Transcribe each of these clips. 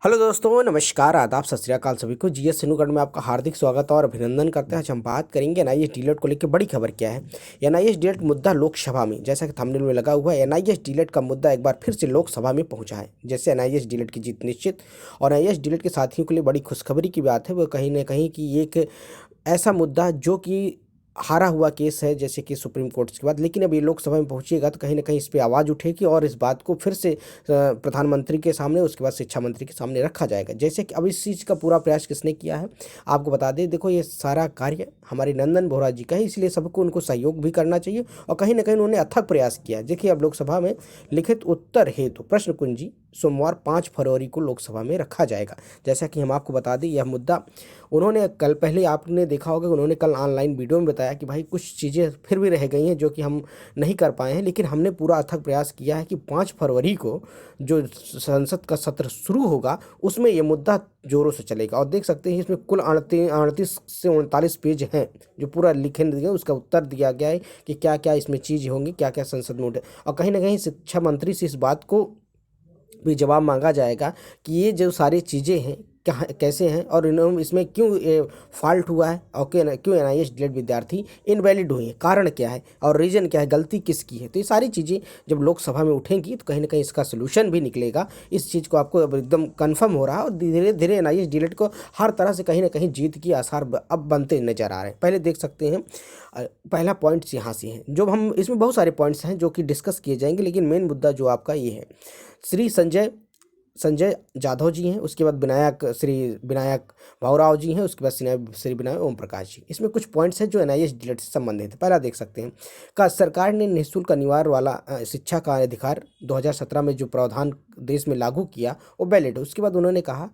Hello दोस्तों, नमस्कार, आदाब, सत श्री अकाल सभी को। जीएस सिन्हूगढ़ में आपका हार्दिक स्वागत और अभिनंदन करते हैं। आज हम बात करेंगे एनआईएस डीलेट को लेकर बड़ी खबर क्या है। एनआईएस डीलेट मुद्दा लोकसभा में, जैसा कि थंबनेल में लगा हुआ है, एनआईएस डीलेट का मुद्दा एक बार फिर से लोकसभा में पहुंचा है। जैसे एनआईएस डीलेट की जीत निश्चित और एनआईएस डीलेट के साथियों के लिए बड़ी खुशखबरी की बात है। वो कहीं ना कहीं कि एक ऐसा मुद्दा जो कि हारा हुआ केस है, जैसे कि सुप्रीम कोर्ट के बाद, लेकिन अब ये लोकसभा में पहुंचेगा तो कहीं ना कहीं इस पे आवाज़ उठेगी और इस बात को फिर से प्रधानमंत्री के सामने, उसके बाद शिक्षा मंत्री के सामने रखा जाएगा। जैसे कि अब इस चीज़ का पूरा प्रयास किसने किया है आपको बता दें। देखो, ये सारा कार्य हमारे नंदन बोहरा जी का है, इसलिए सबको उनको सहयोग भी करना चाहिए और कहीं ना कहीं उन्होंने अथक प्रयास किया। देखिए, अब लोकसभा में लिखित उत्तर हेतु प्रश्न कुंजी सोमवार 5 फरवरी को लोकसभा में रखा जाएगा। जैसा कि हम आपको बता दें, यह मुद्दा उन्होंने कल, पहले आपने देखा होगा, उन्होंने कल ऑनलाइन वीडियो में बताया कि भाई कुछ चीज़ें फिर भी रह गई हैं जो कि हम नहीं कर पाए हैं, लेकिन हमने पूरा अथक प्रयास किया है कि 5 फरवरी को जो संसद का सत्र शुरू होगा उसमें ये मुद्दा जोरों से चलेगा। और देख सकते हैं इसमें कुल 38 से 39 पेज हैं जो पूरा लिखे दिए, उसका उत्तर दिया गया है कि क्या क्या इसमें चीज़ होंगी, क्या क्या संसद में उठे। और कहीं ना कहीं शिक्षा मंत्री से इस बात को भी जवाब मांगा जाएगा कि ये जो सारी चीज़ें हैं कहाँ कैसे हैं और इसमें क्यों फॉल्ट हुआ है और क्यों एनआईएस डीलेट विद्यार्थी इनवैलिड हुए हैं, कारण क्या है और रीजन क्या है, गलती किसकी है। तो ये सारी चीज़ें जब लोकसभा में उठेंगी तो कहीं ना कहीं इसका सोल्यूशन भी निकलेगा। इस चीज़ को आपको अब एकदम कन्फर्म हो रहा है और धीरे धीरे एनआईएस डीलेट को हर तरह से कहीं ना कहीं जीत की आसार अब बनते नजर आ रहे हैं। पहले देख सकते हैं, पहला पॉइंट्स यहाँ से हैं जो हम, इसमें बहुत सारे पॉइंट्स हैं जो कि डिस्कस किए जाएंगे, लेकिन मेन मुद्दा जो आपका ये है, श्री संजय जाधव जी हैं, उसके बाद श्री विनायक भाऊराव जी हैं, उसके बाद श्री विनायक ओम प्रकाश जी। इसमें कुछ पॉइंट्स हैं जो एनआईएस डीलेट से संबंधित है। पहला देख सकते हैं, का सरकार ने निःशुल्क अनिवार्य वाला शिक्षा का अधिकार 2017 में जो प्रावधान देश में लागू किया वो वैलिड है। उसके बाद उन्होंने कहा,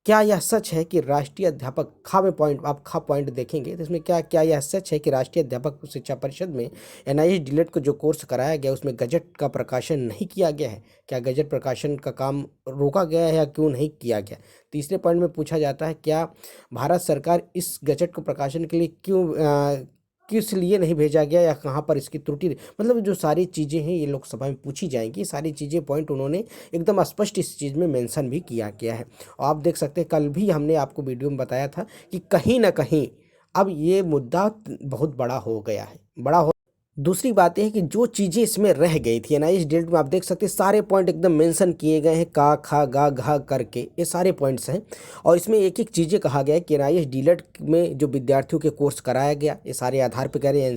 क्या यह सच है कि राष्ट्रीय अध्यापक, खा में पॉइंट, आप खा पॉइंट देखेंगे तो इसमें क्या यह सच है कि राष्ट्रीय अध्यापक शिक्षा परिषद में एनआईएस डीलेट को जो कोर्स कराया गया उसमें गजट का प्रकाशन नहीं किया गया है? क्या गजट प्रकाशन का काम रोका गया है या क्यों नहीं किया गया? तीसरे पॉइंट में पूछा जाता है, क्या भारत सरकार इस गजट को प्रकाशन के लिए किस लिए नहीं भेजा गया या कहाँ पर इसकी त्रुटि, मतलब जो सारी चीज़ें हैं ये लोकसभा में पूछी जाएंगी। सारी चीज़ें पॉइंट उन्होंने एकदम स्पष्ट इस चीज़ में मेंशन भी किया गया है। और आप देख सकते हैं, कल भी हमने आपको वीडियो में बताया था कि कहीं ना कहीं अब ये मुद्दा बहुत बड़ा हो गया है, दूसरी बात यह है कि जो चीज़ें इसमें रह गई थी एनआईएस डीलेट में, आप देख सकते हैं सारे पॉइंट एकदम मेंशन किए गए हैं, का खा गा घा करके, ये सारे पॉइंट्स हैं। और इसमें एक एक चीज़ें कहा गया है कि एनआईएस डीलेट में जो विद्यार्थियों के कोर्स कराया गया ये सारे आधार पर कह रहे हैं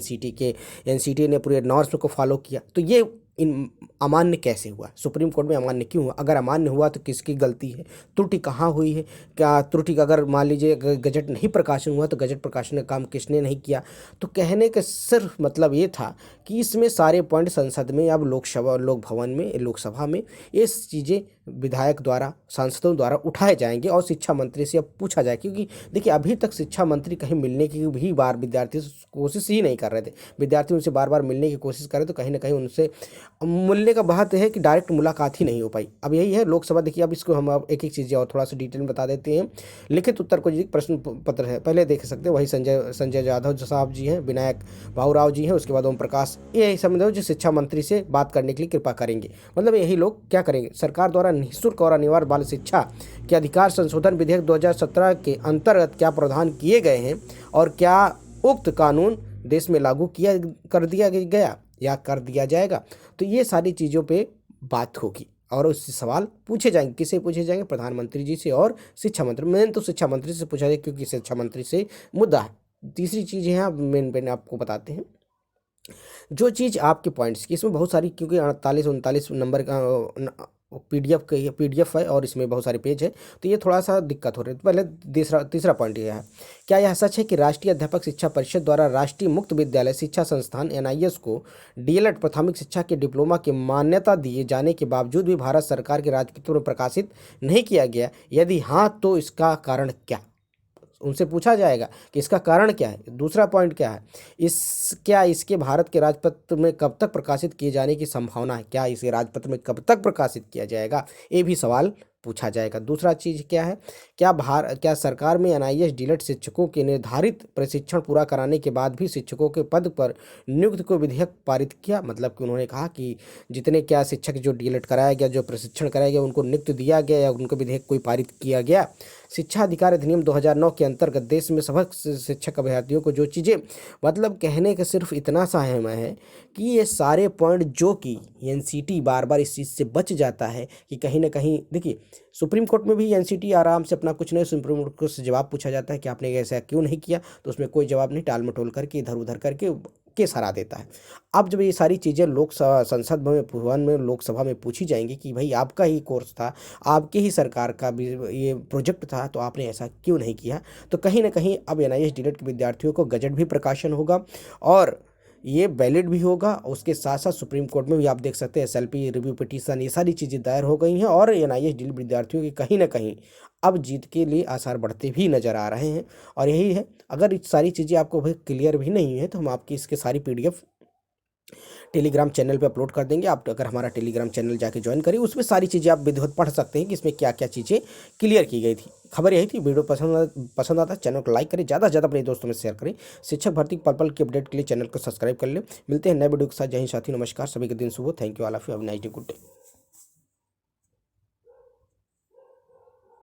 एनसीटी ने पूरे नॉर्म्स को फॉलो किया। तो ये इन अमान्य कैसे हुआ, सुप्रीम कोर्ट में अमान्य क्यों हुआ? अगर अमान्य हुआ तो किसकी गलती है, त्रुटि कहाँ हुई है? क्या त्रुटि का, अगर मान लीजिए गजट नहीं प्रकाशन हुआ तो गजट प्रकाशन का काम किसने नहीं किया? तो कहने का सिर्फ मतलब ये था कि इसमें सारे पॉइंट संसद में, अब लोकसभा में ये चीज़ें विधायक द्वारा, सांसदों द्वारा उठाए जाएंगे और शिक्षा मंत्री से अब पूछा जाए। क्योंकि देखिए, अभी तक शिक्षा मंत्री कहीं मिलने की भी बार विद्यार्थी कोशिश ही नहीं कर रहे थे। विद्यार्थी उनसे बार बार मिलने की कोशिश करे तो कहीं ना कहीं उनसे मिलने का बात है कि डायरेक्ट मुलाकात ही नहीं हो पाई। अब यही है लोकसभा। देखिए, अब इसको हम अब एक एक चीज़ें और थोड़ा सा डिटेल में बता देते हैं। लिखित उत्तर को जी प्रश्न पत्र है, पहले देख सकते हैं, वही संजय जाधव साहब जी हैं, विनायक भाऊराव जी हैं, उसके बाद ओम प्रकाश, ये समझो जो शिक्षा मंत्री से बात करने के लिए कृपा करेंगे। मतलब यही लोग क्या करेंगे, सरकार द्वारा निःशुल्क और अनिवार्य बाल शिक्षा के अधिकार संशोधन विधेयक 2017 के अंतर्गत क्या प्रावधान किए गए हैं और क्या उक्त कानून देश में लागू कर दिया गया या कर दिया जाएगा? तो ये सारी चीज़ों पे बात होगी और उससे सवाल पूछे जाएंगे। किसे पूछे जाएंगे? प्रधानमंत्री जी से और शिक्षा मंत्री। मेन तो शिक्षा मंत्री से पूछा जाए क्योंकि शिक्षा मंत्री से मुद्दा है। तीसरी चीज़ है, मेन आपको बताते हैं जो चीज़ आपके पॉइंट्स की, इसमें बहुत सारी, क्योंकि 48-39 नंबर का पीडीएफ है और इसमें बहुत सारे पेज है, तो ये थोड़ा सा दिक्कत हो रही है। पहले तीसरा पॉइंट ये है, क्या यह सच है कि राष्ट्रीय अध्यापक शिक्षा परिषद द्वारा राष्ट्रीय मुक्त विद्यालय शिक्षा संस्थान एनआईएस को डीएलएड प्राथमिक शिक्षा के डिप्लोमा की मान्यता दिए जाने के बावजूद भी भारत सरकार के राजपत्र में प्रकाशित नहीं किया गया? यदि हाँ तो इसका कारण क्या? उनसे पूछा जाएगा कि इसका कारण क्या है। दूसरा पॉइंट क्या है, इसके भारत के राजपत्र में कब तक प्रकाशित किए जाने की संभावना है? क्या इसे राजपत्र में कब तक प्रकाशित किया जाएगा? ये भी सवाल पूछा जाएगा। दूसरा चीज़ क्या है, क्या सरकार में एनआईएस डीएलएड शिक्षकों के निर्धारित प्रशिक्षण पूरा कराने के बाद भी शिक्षकों के पद पर नियुक्ति को विधेयक पारित किया। मतलब कि उन्होंने कहा कि जितने क्या शिक्षक जो डीएलएड कराया गया, जो प्रशिक्षण कराया गया, उनको नियुक्ति दिया गया या उनको विधेयक कोई पारित किया गया। शिक्षा अधिकार अधिनियम 2009 के अंतर्गत देश में सबक शिक्षक अभ्यर्थियों को जो चीज़ें, मतलब कहने का सिर्फ इतना सा है कि ये सारे पॉइंट जो कि एनसीटी बार बार इस चीज़ से बच जाता है कि कहीं ना कहीं देखिए सुप्रीम कोर्ट में भी एनसीटी आराम से अपना कुछ नहीं, सुप्रीम कोर्ट से जवाब पूछा जाता है कि आपने ऐसा क्यों नहीं किया, तो उसमें कोई जवाब नहीं, टाल मटोल करके इधर उधर करके केस हरा देता है। अब जब ये सारी चीज़ें संसद में भवन में लोकसभा में पूछी जाएंगी कि भाई आपका ही कोर्स था, आपकी ही सरकार का भी ये प्रोजेक्ट था, तो आपने ऐसा क्यों नहीं किया, तो कहीं ना कहीं अब एनआईएस डीएलएड के विद्यार्थियों को गजट भी प्रकाशन होगा और ये वैलिड भी होगा। उसके साथ साथ सुप्रीम कोर्ट में भी आप देख सकते हैं एसएलपी रिव्यू पिटीशन, ये सारी चीज़ें दायर हो गई हैं और एनआईएस डीएलएड विद्यार्थियों की कहीं ना कहीं अब जीत के लिए आसार बढ़ते भी नज़र आ रहे हैं। और यही है, अगर ये सारी चीज़ें आपको भाई क्लियर भी नहीं है तो हम आपकी इसके सारी पीडीएफ टेलीग्राम चैनल पे अपलोड कर देंगे। आप अगर हमारा टेलीग्राम चैनल जाके ज्वाइन करिए, उसमें सारी चीज़ें आप विधिवत पढ़ सकते हैं कि इसमें क्या क्या चीज़ें क्लियर की गई थी। खबर यही थी। वीडियो पसंद आता है चैनल को लाइक करें, ज़्यादा से ज़्यादा अपने दोस्तों में शेयर करें। शिक्षक भर्ती पल पल की अपडेट के लिए चैनल को सब्सक्राइब कर लें। मिलते हैं नए वीडियो के साथ। जय हिंद साथी, नमस्कार, सभी के दिन शुभ हो। Thank you all of you, have a nice day, good day.